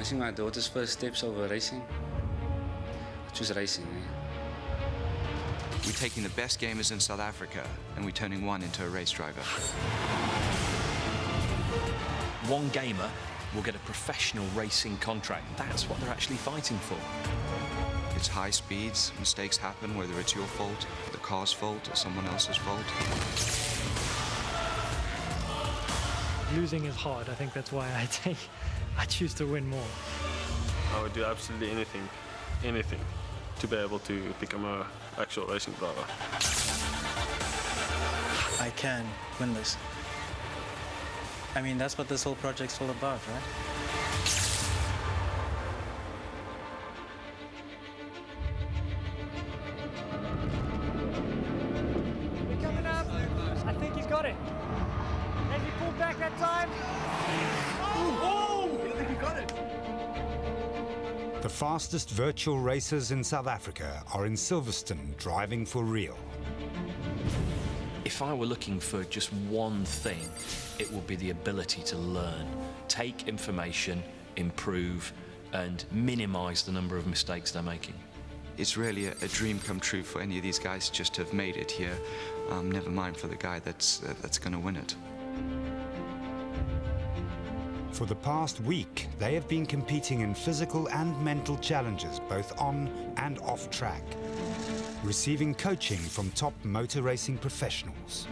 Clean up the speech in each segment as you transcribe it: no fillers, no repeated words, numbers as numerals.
I see my daughter's first steps over racing. I choose racing. We're taking the best gamers in South Africa and we're turning one into a race driver. One gamer will get a professional racing contract. That's what they're actually fighting for. It's high speeds, mistakes happen, whether it's your fault, the car's fault, or someone else's fault. Losing is hard. I think that's why I choose to win more. I would do absolutely anything to be able to become an actual racing driver. I can win this. I mean, that's what this whole project's all about, right? We're coming up. I think he's got it. Has he pulled back that time? Oh! I think he got it. The fastest virtual racers in South Africa are in Silverstone, driving for real. If I were looking for just one thing, it would be the ability to learn, take information, improve, and minimize the number of mistakes they're making. It's really a dream come true for any of these guys just to have made it here, never mind for the guy that's going to win it. For the past week, they have been competing in physical and mental challenges, both on and off track, receiving coaching from top motor racing professionals.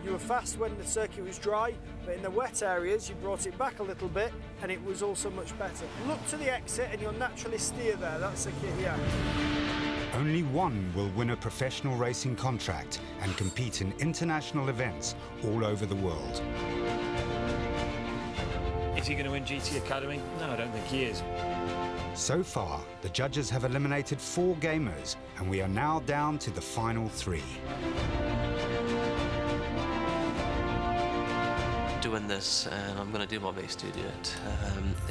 You were fast when the circuit was dry, but in the wet areas you brought it back a little bit and it was also much better. Look to the exit and you'll naturally steer there, that's the key, yeah. Only one will win a professional racing contract and compete in international events all over the world. Is he going to win GT Academy? No, I don't think he is. So far, the judges have eliminated 4 gamers, and we are now down to the final 3. Doing this, and I'm going to do my best to do it.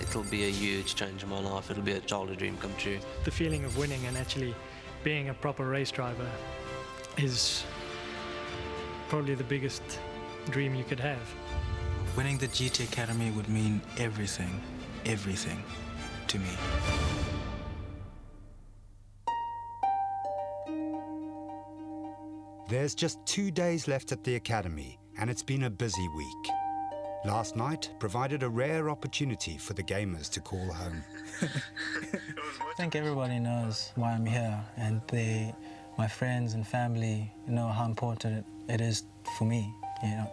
It'll be a huge change in my life. It'll be a childhood dream come true. The feeling of winning and actually being a proper race driver is probably the biggest dream you could have. Winning the GT Academy would mean everything to me. There's just 2 days left at the Academy, and it's been a busy week. Last night provided a rare opportunity for the gamers to call home. I think everybody knows why I'm here, and my friends and family know how important it is for me,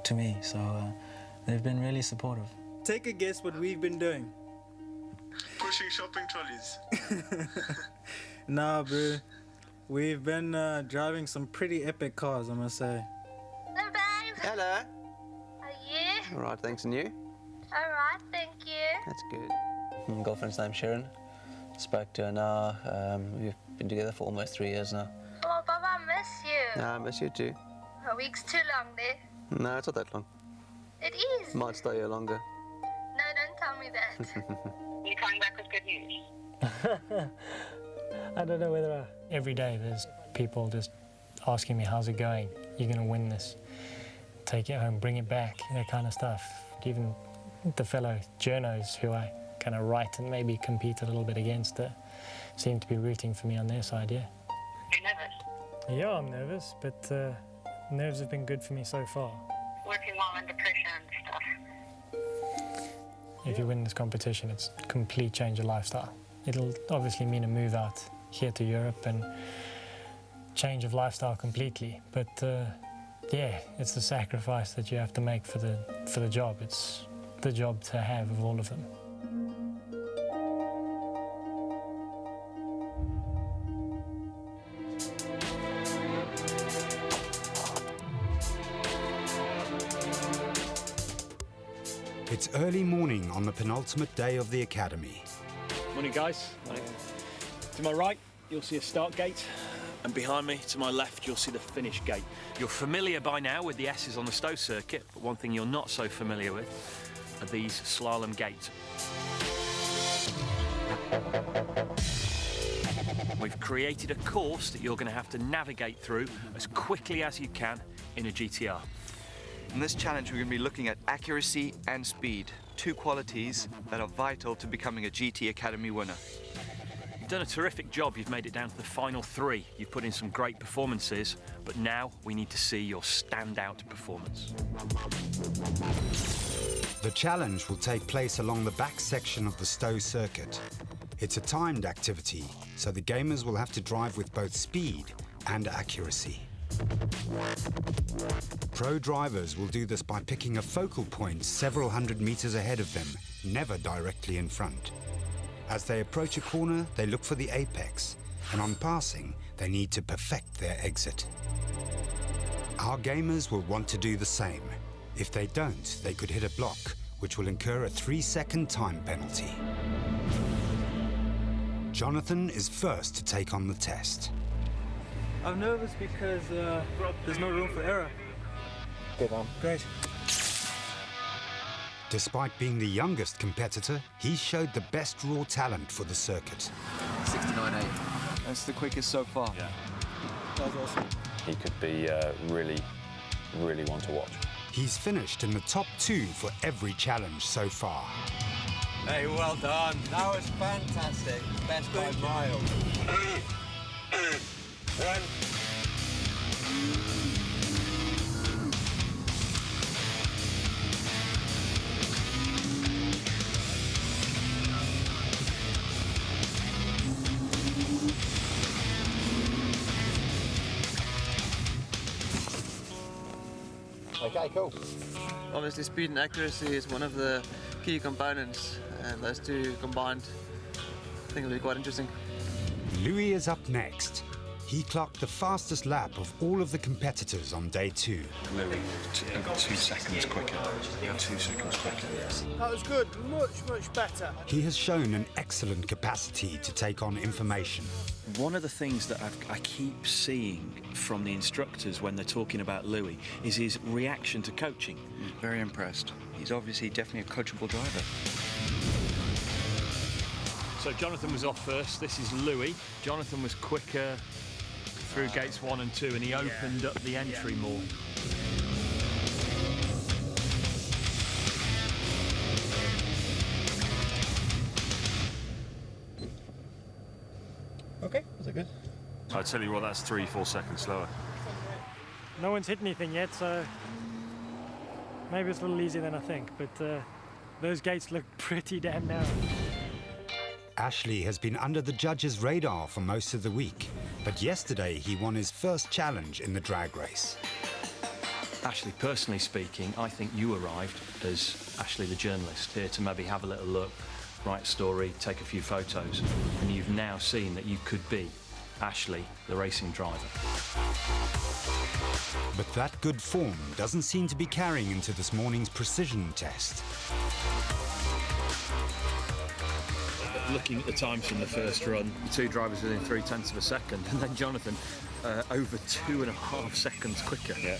to me. So they've been really supportive. Take a guess what we've been doing. Pushing shopping trolleys. Nah, bro. We've been driving some pretty epic cars, I must say. Hello, babe. Hello. How are you? All right, thanks. And you? All right, thank you. That's good. My girlfriend's name's Sharon. Spoke to her now. We've been together for almost 3 years now. Oh, Papa, I miss you. I miss you too. A week's too long there. No, it's not that long. It is. Might stay here longer. No, don't tell me that. You're coming back with good news. I don't know whether every day there's people just asking me, how's it going? You're going to win this. Take it home, bring it back, that kind of stuff. Even the fellow journos who I kind of write and maybe compete a little bit against seem to be rooting for me on their side, yeah. You're nervous? Yeah, I'm nervous, but nerves have been good for me so far. Working well under pressure and stuff. If you win this competition, it's a complete change of lifestyle. It'll obviously mean a move out here to Europe and change of lifestyle completely. But yeah, it's the sacrifice that you have to make for the job. It's the job to have of all of them. It's early morning on the penultimate day of the Academy. Morning, guys. Morning. To my right, you'll see a start gate, and behind me, to my left, you'll see the finish gate. You're familiar by now with the S's on the Stowe circuit, but one thing you're not so familiar with are these slalom gates. We've created a course that you're going to have to navigate through as quickly as you can in a GTR. In this challenge, we're going to be looking at accuracy and speed, two qualities that are vital to becoming a GT Academy winner. You've done a terrific job. You've made it down to the final three. You've put in some great performances, but now we need to see your standout performance. The challenge will take place along the back section of the Stowe circuit. It's a timed activity, so the gamers will have to drive with both speed and accuracy. Pro drivers will do this by picking a focal point several hundred meters ahead of them, never directly in front. As they approach a corner, they look for the apex, and on passing, they need to perfect their exit. Our gamers will want to do the same. If they don't, they could hit a block, which will incur a 3-second time penalty. Jonathan is first to take on the test. I'm nervous because there's no room for error. Good one. Great. Despite being the youngest competitor, he showed the best raw talent for the circuit. 69.8. That's the quickest so far. Yeah. That was awesome. He could be really one to watch. He's finished in the top 2 for every challenge so far. Hey, well done. That was fantastic. Best by miles. Run. Okay, cool. Obviously, speed and accuracy is one of the key components, and those two combined, I think it'll be quite interesting. Louis is up next. He clocked the fastest lap of all of the competitors on day 2. Louis, I've got 2 seconds quicker. You're 2 seconds quicker. That was good. Much better. He has shown an excellent capacity to take on information. One of the things that I keep seeing from the instructors when they're talking about Louis is his reaction to coaching. Very impressed. He's obviously definitely a coachable driver. So Jonathan was off first. This is Louis. Jonathan was quicker through gates 1 and 2, and he opened up the entry more. Okay, was it good? I tell you what, that's 3-4 seconds slower. No one's hit anything yet, so maybe it's a little easier than I think, but those gates look pretty damn narrow. Ashley has been under the judges' radar for most of the week, but yesterday he won his first challenge in the drag race. Ashley, personally speaking, I think you arrived as Ashley the journalist, here to maybe have a little look, write a story, take a few photos, and you've now seen that you could be Ashley the racing driver. But that good form doesn't seem to be carrying into this morning's precision test. Looking at the times from the first run, the 2 drivers within 0.3 of a second, and then Jonathan over 2.5 seconds quicker. Yeah.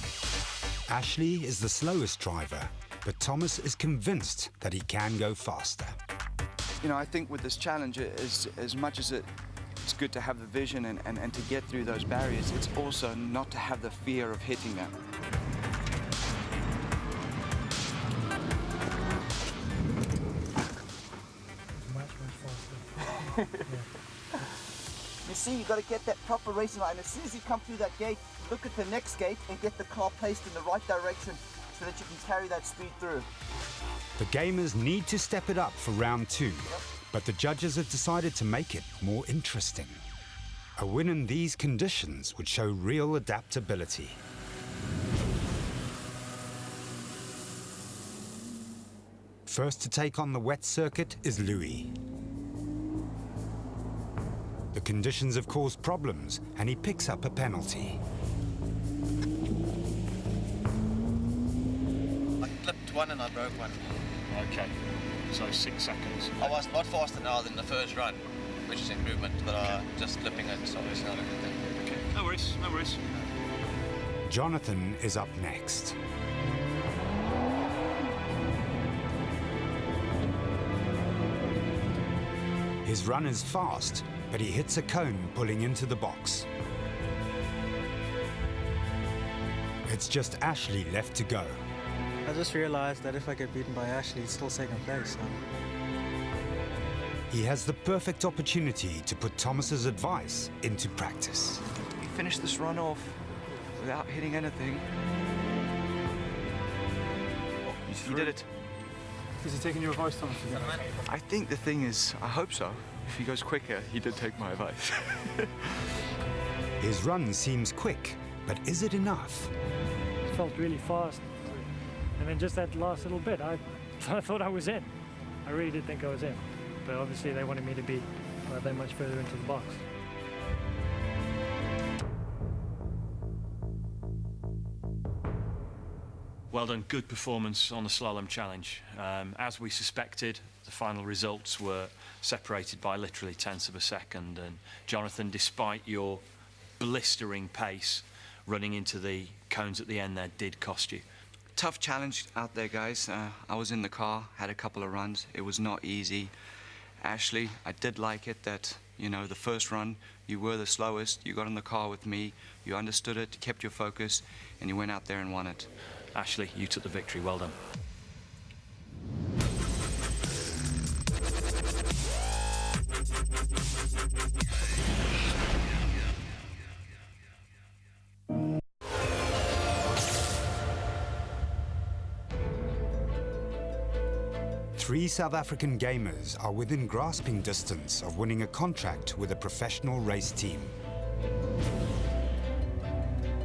Ashley is the slowest driver, but Thomas is convinced that he can go faster. You know, I think with this challenge, as much as it's good to have the vision and to get through those barriers, it's also not to have the fear of hitting them. You see, you got to get that proper racing line. As soon as you come through that gate, look at the next gate and get the car placed in the right direction so that you can carry that speed through. The gamers need to step it up for round 2, but the judges have decided to make it more interesting. A win in these conditions would show real adaptability. First to take on the wet circuit is Louis. The conditions have caused problems, and he picks up a penalty. I clipped one and I broke one. Okay, so 6 seconds. I was a lot faster now than the first run, which is improvement, but just clipping it is obviously not a good thing. Okay, no worries, no worries. Jonathan is up next. His run is fast, but he hits a cone pulling into the box. It's just Ashley left to go. I just realized that if I get beaten by Ashley, it's still second place. So. He has the perfect opportunity to put Thomas's advice into practice. He finished this run off without hitting anything. He did it. Is he taking your advice, Thomas? I think the thing is, I hope so. If he goes quicker, he did take my advice. His run seems quick, but is it enough? It felt really fast. And then just that last little bit, I thought I was in. I really did think I was in. But obviously they wanted me to be that much further into the box. Well done, good performance on the slalom challenge. As we suspected, the final results were separated by literally tenths of a second. And Jonathan, despite your blistering pace, running into the cones at the end there did cost you. Tough challenge out there, guys. I was in the car, had a couple of runs. It was not easy. Ashley, I did like it that, you know, the first run, you were the slowest. You got in the car with me, you understood it, kept your focus, and you went out there and won it. Ashley, you took the victory. Well done. Three South African gamers are within grasping distance of winning a contract with a professional race team.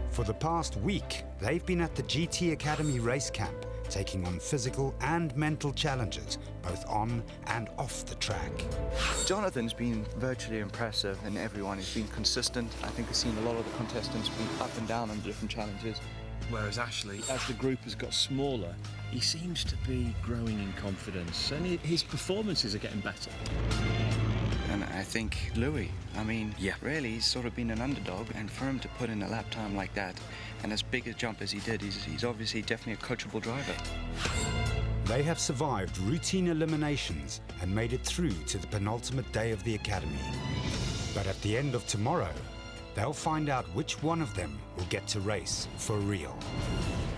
For the past week, they've been at the GT Academy race camp, taking on physical and mental challenges, both on and off the track. Jonathan's been virtually impressive, and everyone has been consistent. I think I've seen a lot of the contestants be up and down on different challenges. Whereas Ashley, as the group has got smaller, he seems to be growing in confidence, and his performances are getting better. And I think Louis, I mean, really, he's sort of been an underdog, and for him to put in a lap time like that, and as big a jump as he did, he's obviously definitely a coachable driver. They have survived routine eliminations and made it through to the penultimate day of the Academy. But at the end of tomorrow, they'll find out which one of them will get to race for real.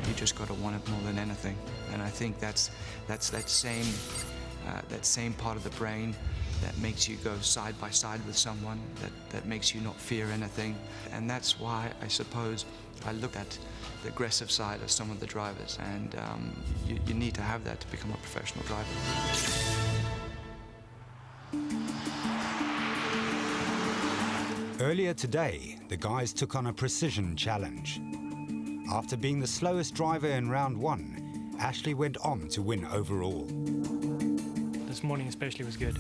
You just got to want it more than anything, and I think that's that same part of the brain that makes you go side by side with someone, that makes you not fear anything. And that's why I suppose I look at the aggressive side of some of the drivers, and you need to have that to become a professional driver. Earlier today, the guys took on a precision challenge. After being the slowest driver in round one, Ashley went on to win overall. This morning especially was good.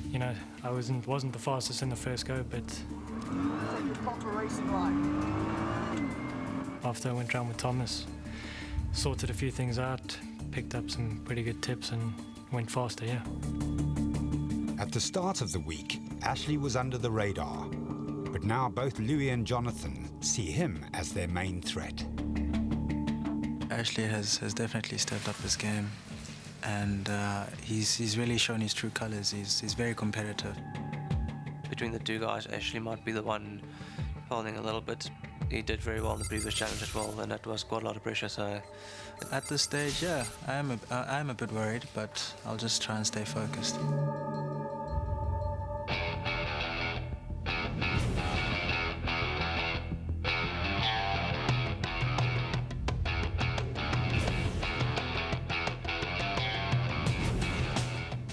You know, I wasn't the fastest in the first go, but Take your proper racing line. after I went round with Thomas, sorted a few things out, picked up some pretty good tips and went faster, yeah. At the start of the week, Ashley was under the radar, but now both Louis and Jonathan see him as their main threat. Ashley has definitely stepped up his game, and he's really shown his true colours. He's very competitive. Between the two guys, Ashley might be the one falling a little bit. He did very well in the previous challenge as well, and that was quite a lot of pressure. So, at this stage, yeah, I am a bit worried, but I'll just try and stay focused.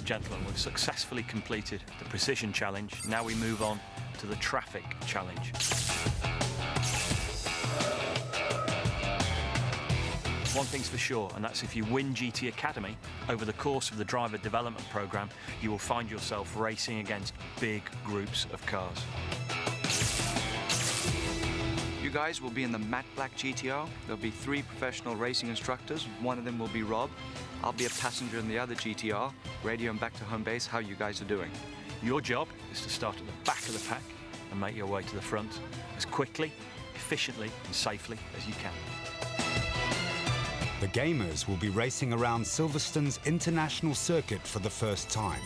Gentlemen, we've successfully completed the precision challenge. Now we move on to the traffic challenge. One thing's for sure, and that's if you win GT Academy, over the course of the driver development program, you will find yourself racing against big groups of cars. You guys will be in the matte black GTR. There'll be 3 professional racing instructors. One of them will be Rob. I'll be a passenger in the other GTR, radio and back to home base how you guys are doing. Your job is to start at the back of the pack and make your way to the front as quickly, efficiently and safely as you can. The gamers will be racing around Silverstone's international circuit for the first time.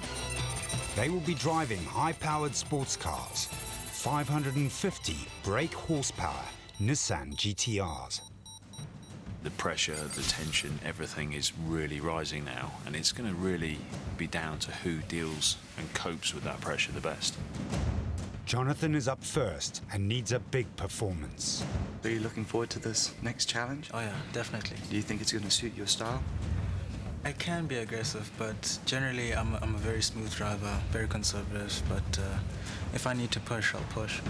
They will be driving high-powered sports cars, 550 brake horsepower Nissan GTRs. The pressure, the tension, everything is really rising now, and it's going to really be down to who deals and copes with that pressure the best. Jonathan is up first and needs a big performance. Are you looking forward to this next challenge? Oh yeah, definitely. Do you think it's going to suit your style? I can be aggressive, but generally I'm a very smooth driver, very conservative, but if I need to push, I'll push.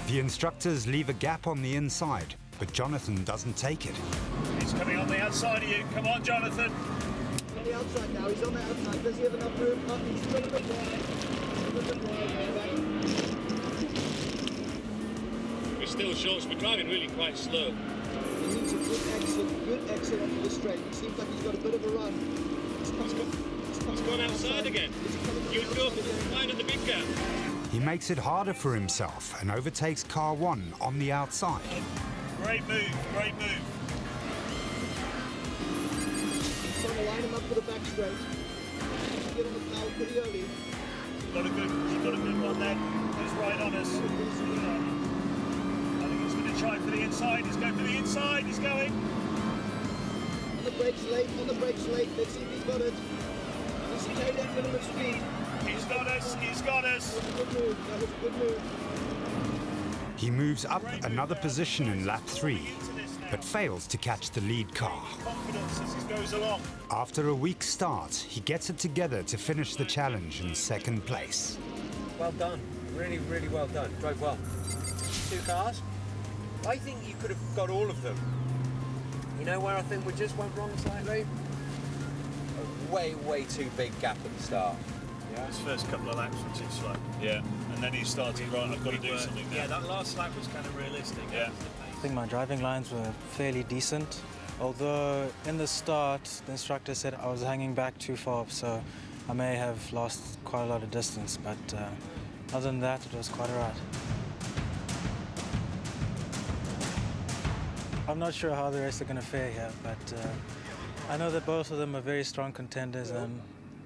The instructors leave a gap on the inside, but Jonathan doesn't take it. He's coming on the outside of you. Come on, Jonathan. He's on the outside now. He's on the outside. Does he have enough room? Oh, he's still a bit wide. Still a bit wide there, We're still short, so we're driving really quite slow. He needs a good exit onto the straight. It seems like he's got a bit of a run. He's gone outside again. You would go find at the big gap. He makes it harder for himself and overtakes car 1 on the outside. Great move, great move. He's trying to line him up for the back straight. He's get on the power pretty early. You've got a good one then. He's right on us. I think he's going to try for the inside. He's going for the inside. He's going. On the brakes late, Let's see if he's got it. Does he carry that minimum speed? He's got us, he's got us. That was a good move, that was a good move. He moves up another position in lap 3, but fails to catch the lead car. Confidence as he goes along. After a weak start, he gets it together to finish the challenge in 2nd place. Well done. Really, really well done. Drove well. 2 cars. I think you could have got all of them. You know where I think we just went wrong slightly? A way too big gap at the start. His first couple of laps were too slow. Yeah. And then he started, right, I've got to do something now. Yeah, that last lap was kind of realistic. Yeah. I think my driving lines were fairly decent, although in the start the instructor said I was hanging back too far, so I may have lost quite a lot of distance, but other than that it was quite alright. I'm not sure how the rest are going to fare here, but I know that both of them are very strong contenders and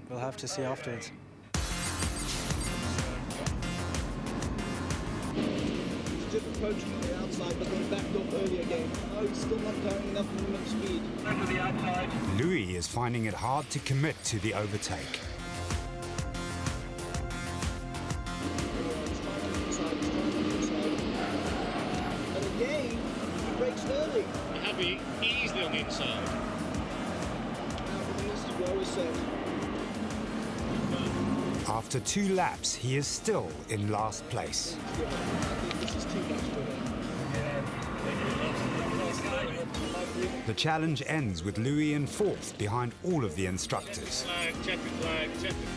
we'll have to see afterwards. Just approaching on the outside, but then backed off early again. Oh, he's still not carrying enough minimum speed. Over the outside. Louis is finding it hard to commit to the overtake. And again, he brakes early. Heavy, easily on the inside. Now he needs to go reset. After 2 laps, he is still in last place. The challenge ends with Louis in 4th behind all of the instructors. Check the flag.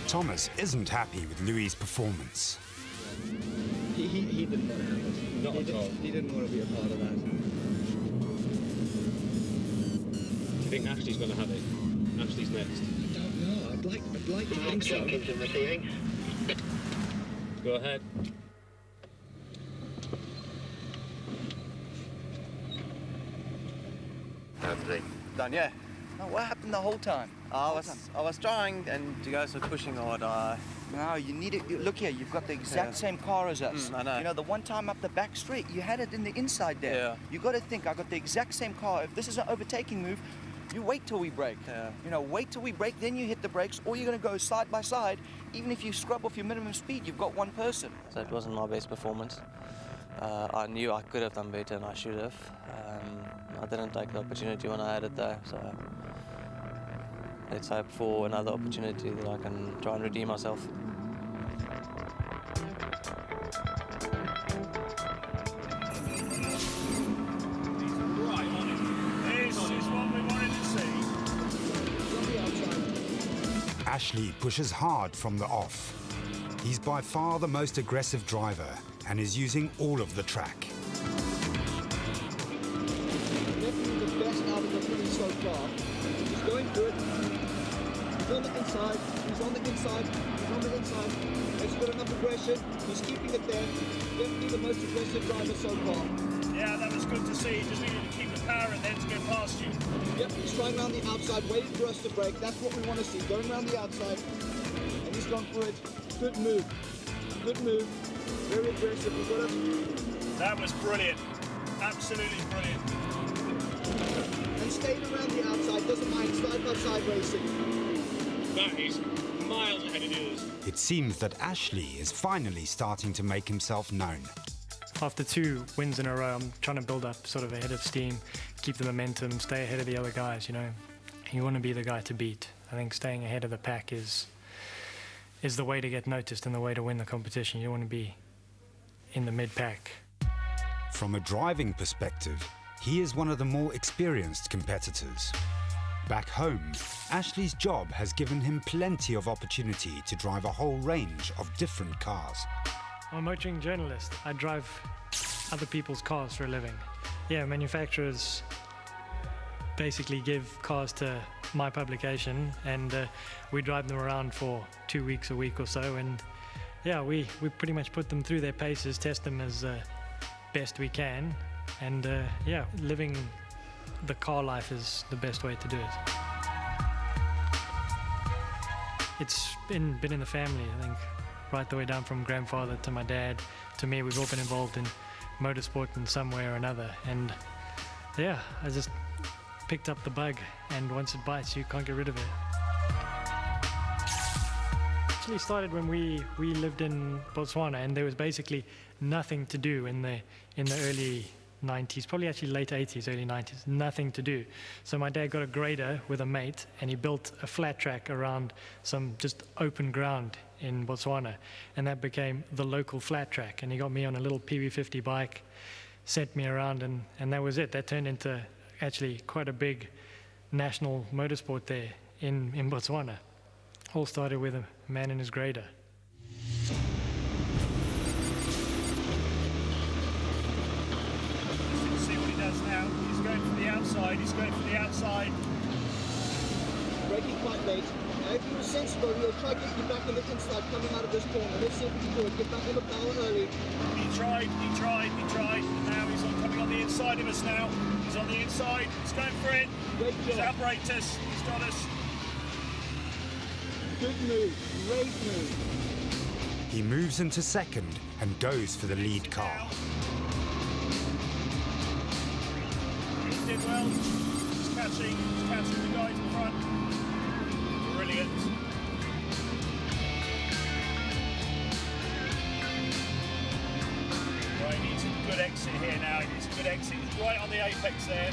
Thomas isn't happy with Louis' performance. He didn't want to have it. Not at all. He didn't want to be a part of that. Do you think Ashley's going to have it? Ashley's next. I don't know. I'd like to think so. Go ahead. Done, yeah. No, what happened the whole time? I was trying and you guys were pushing hard. No, you need it. Look here, you've got the exact same car as us. I know. You know, the one time up the back straight, you had it in the inside there. Yeah. You got to think, I got the exact same car. If this is an overtaking move, you wait till we brake. Yeah. You know, wait till we brake, then you hit the brakes, or you're going to go side by side. Even if you scrub off your minimum speed, you've got one person. So it wasn't my best performance. I knew I could have done better and I should have. I didn't take the opportunity when I had it there, so let's hope for another opportunity that I can try and redeem myself. Ashley pushes hard from the off. He's by far the most aggressive driver and is using all of the track. Definitely the best out of the finish so far. He's going through it. He's on the inside. He's on the inside. He's on the inside. Has he got enough to brake? aggression. He's keeping it there. Definitely the most aggressive driver so far. Yeah, that was good to see. He just needed to keep the power and then to go past you. Yep, he's trying around the outside, waiting for us to brake. That's what we want to see, going around the outside. And he's gone for it. Good move. Good move. Very aggressive. We've got it. That was brilliant. Absolutely brilliant. And staying around the outside, doesn't mind side-by-side racing. That is miles ahead of the others. It seems that Ashley is finally starting to make himself known. After 2 wins in a row, I'm trying to build up sort of a head of steam, keep the momentum, stay ahead of the other guys, you know. You want to be the guy to beat. I think staying ahead of the pack is the way to get noticed and the way to win the competition. You want to be in the mid-pack. From a driving perspective, he is one of the more experienced competitors. Back home, Ashley's job has given him plenty of opportunity to drive a whole range of different cars. I'm a motoring journalist. I drive other people's cars for a living. Yeah, manufacturers basically give cars to my publication and we drive them around for 2 weeks, a week or so, and yeah, we pretty much put them through their paces, test them as best we can, and yeah, living the car life is the best way to do it. It's been in the family, I think, right the way down from grandfather to my dad to me. We've all been involved in motorsport in some way or another, and yeah, I just picked up the bug, and once it bites, you can't get rid of it. Actually started when we lived in Botswana, and there was basically nothing to do in the early 90s, probably actually late 80s, early 90s, nothing to do. So my dad got a grader with a mate, and he built a flat track around some just open ground in Botswana, and that became the local flat track. And he got me on a little PV50 bike, sent me around, and that was it. That turned into actually quite a big national motorsport there in Botswana. All started with a man in his grader. See what he does now. He's going for the outside. He's going for the outside. Braking quite late. Now, if he was sensible, he'll try to get you back on the inside coming out of this corner. Let's see if he can do it. Get back on the power early. He tried. Now he's coming on the inside of us now. He's on the inside. He's going for it. Great job. He's outbraked us. He's got us. Good move. Great move. He moves into second and goes for the lead car. He did well. He's catching the guys in front. Brilliant. Right, he needs a good exit here now. He needs a good exit. He's right on the apex there.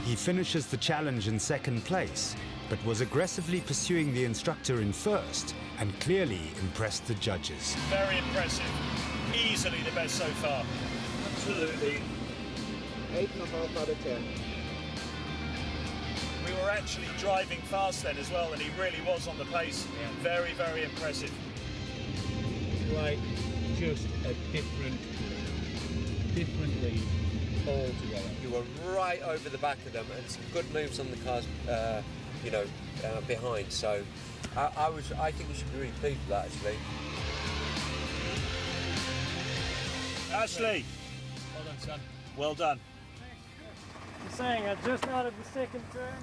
He finishes the challenge in second place, but was aggressively pursuing the instructor in first and clearly impressed the judges. Very impressive. Easily the best so far. Absolutely. 8.5 out of 10. We were actually driving fast then as well, and he really was on the pace. Yeah. Very, very impressive. Like, just a different lead altogether. You were right over the back of them, and some good moves on the cars, behind. So, I think you should be really pleased with that, actually. Ashley. Well done, son. Well done. I'm saying I just out of the second turn.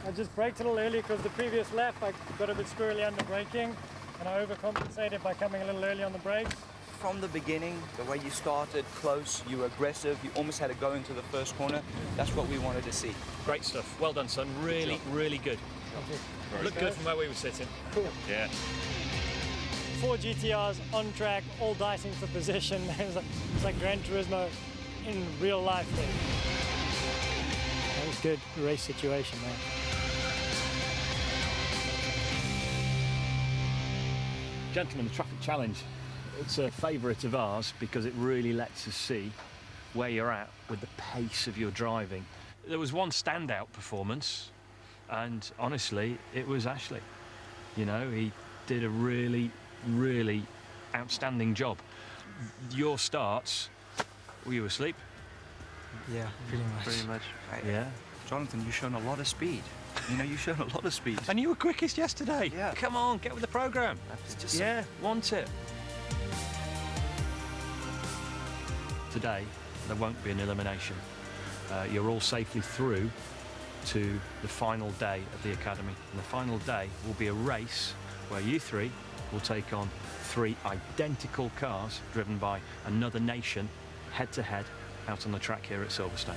I just braked a little early because the previous lap I got a bit squirrely under braking, and I overcompensated by coming a little early on the brakes. From the beginning, the way you started close, you were aggressive, you almost had to go into the first corner. That's what we wanted to see. Great stuff. Well done, son. Really, really good. Looked good from where we were sitting. Cool. Yeah. 4 GTRs on track, all dicing for position. It's like Gran Turismo in real life there. That was good race situation, man. Gentlemen, the traffic challenge. It's a favourite of ours because it really lets us see where you're at with the pace of your driving. There was one standout performance, and honestly, it was Ashley. You know, he did a really, really outstanding job. Your starts, were you asleep? Yeah, pretty much. Yeah. Jonathan, you've shown a lot of speed. You know, you showed a lot of speed. And you were quickest yesterday. Yeah. Come on, get with the programme. Yeah, want it. Today, there won't be an elimination. You're all safely through to the final day of the academy. And the final day will be a race where you three will take on 3 identical cars driven by another nation, head-to-head, out on the track here at Silverstone.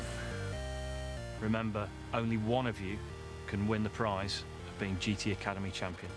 Remember, only one of you can win the prize of being GT Academy champion.